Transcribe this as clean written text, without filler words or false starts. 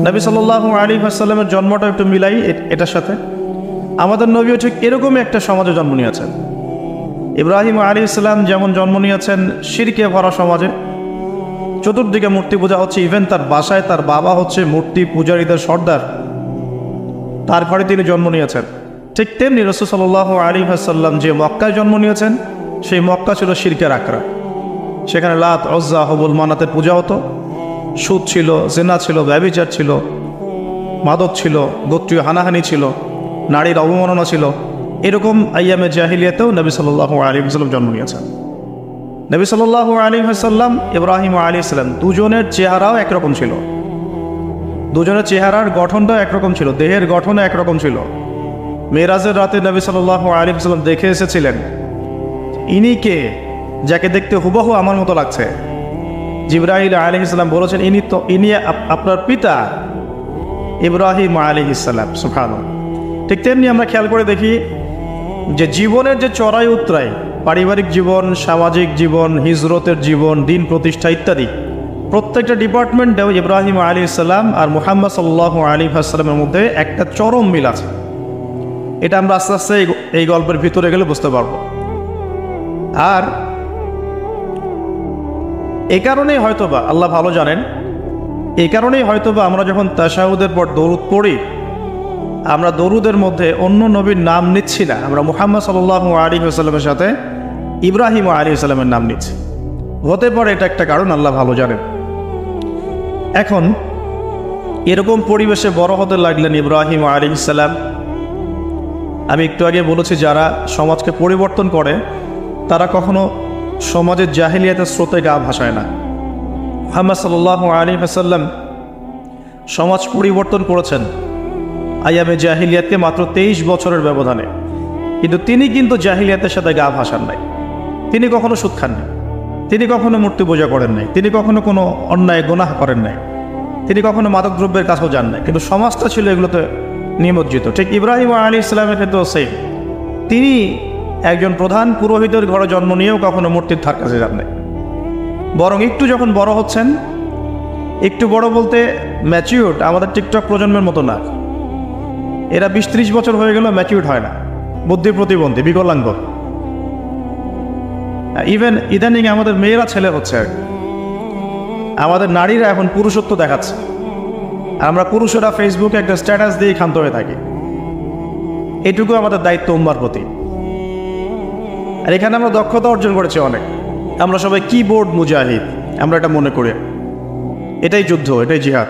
নবী সাল্লাল্লাহু আলাইহি ওয়াসাল্লামের জন্মটা একটু মিলাই এটার সাথে। আমাদের নবীও ঠিক এরকমই একটা সমাজে জন্ম নিয়েছেন। ইব্রাহিম আলাইহিস সালাম যেমন জন্ম নিয়েছেন শিরকে ভরা সমাজে, চতুর্দিকে মূর্তি পূজা হচ্ছে, ইভেন তার বাসায় তার বাবা হচ্ছে মূর্তি পূজারীদের সর্দার, তারপরে তিনি জন্ম নিয়েছেন। ঠিক তেমনি রাসূল সাল্লাল্লাহু আলাইহি ওয়াসাল্লাম যে মক্কায় জন্ম নিয়েছেন, সেই মক্কা ছিল শিরকের আখড়া। সেখানে লাত, উজ্জা, হুবল, মানাতের পূজা হতো, সুদ ছিল, জিনা ছিল, ব্যভিচার ছিল, মাদক ছিল, গোত্রীয় হানাহানি ছিল, নারীর অবমাননা ছিল। এরকম আইয়ামে জাহিলিয়াতেও নবী সাল্লাল্লাহু আলাইহি ওয়াসাল্লাম জন্ম নিয়েছেন। নবী সাল্লাল্লাহু আলাইহি ওয়াসাল্লাম, ইব্রাহিম আলাইহিস সালাম, দুজনের চেহারাও একরকম ছিল, দুজনের চেহারার গঠনটাও একরকম ছিল, দেহের গঠনও একরকম ছিল। মেরাজের রাতে নবী সাল্লাল্লাহু আলাইহি ওয়াসাল্লাম দেখে এসেছিলেন, ইনি কে যাকে দেখতে হুবহু আমার মতো লাগছে? জিবরাইল আলাইহিস সালাম বলেছেন, ইনি আপনার পিতা ইব্রাহিম আলাইহিস সালাম। সুবহানাল্লাহ। ঠিক তেমনি আমরা খেয়াল করে দেখি যে জীবনের যে চড়াই উতরাই, পারিবারিক জীবন, সামাজিক জীবন, হিজরতের জীবন, দিন প্রতিষ্ঠা ইত্যাদি, প্রত্যেকটা ডিপার্টমেন্টেও ইব্রাহিম আলাইহিস সালাম আর মুহাম্মদ সাল্লাল্লাহু আলাইহি ওয়াসাল্লামের মধ্যে একটা চরম মিল আছে। এটা আমরা আস্তে আস্তে এই গল্পের ভিতরে গেলে বুঝতে পারবো। আর এই কারণেই হয়তোবা আল্লাহ ভালো জানেন, এই কারণেই হয়তোবা আমরা যখন তাশাহুদের পর দরুদ পড়ি, আমরা দরুদের মধ্যে অন্য নবীর নাম নিচ্ছি না, আমরা মুহাম্মদ সাল্লাল্লাহু আলাইহি ওয়াসাল্লামের সাথে ইব্রাহিম আলাইহিস সালামের নাম নিচ্ছি। হতে পারে এটা একটা কারণ, আল্লাহ ভালো জানেন। এখন এরকম পরিবেশে বড় হতে লাগলেন ইব্রাহিম আলাইহিস সালাম। আমি একটু আগে বলেছি, যারা সমাজকে পরিবর্তন করে তারা কখনো সমাজের জাহিলিয়াতের স্রোতে গা ভাসায় না। মুহাম্মদ সাল্লাল্লাহু আলাইহি ওয়াসাল্লাম সমাজ পরিবর্তন করেছেন আইয়ামে জাহিলিয়াতকে মাত্র 23 বছরের ব্যবধানে, কিন্তু তিনি কিন্তু জাহিলিয়াতের সাথে গা ভাসান নাই। তিনি কখনো সুদ খান নাই, তিনি কখনো মূর্তি পূজা করেন নাই, তিনি কখনো কোনো অন্যায় গুনাহ করেন নাই, তিনি কখনো মাদকদ্রব্যের কাছেও যান নাই, কিন্তু সমাজটা ছিল এগুলোতে নিমজ্জিত। ঠিক ইব্রাহিম আলাইহিস সালামের ক্ষেত্রেও সেই, তিনি একজন প্রধান পুরোহিতের ঘরে জন্ম নিয়েও কখনো মূর্তির ধার কাছে যান নাই। বরং একটু যখন বড় হচ্ছেন, একটু বড় বলতে ম্যাচিউরড, আমাদের টিকটক প্রজন্মের মতো না, এরা 20-30 বছর হয়ে গেল ম্যাচিউরড হয় না, বুদ্ধি প্রতিবন্ধী, বিকলাঙ্গ। ইভেন ইদানিং আমাদের মেয়েরা ছেলে হচ্ছে, আমাদের নারীরা এখন পুরুষত্ব দেখাচ্ছে, আমরা পুরুষেরা ফেসবুকে একটা স্ট্যাটাস দিয়ে ক্ষান্ত হয়ে থাকি। এটুকু আমাদের দায়িত্ব উম্মার প্রতি। আর এখানে আমরা দক্ষতা অর্জন করেছি অনেক, আমরা সবাই কিবোর্ড মুজাহিদ, আমরা এটা মনে করি, এটাই যুদ্ধ, এটাই জিহাদ।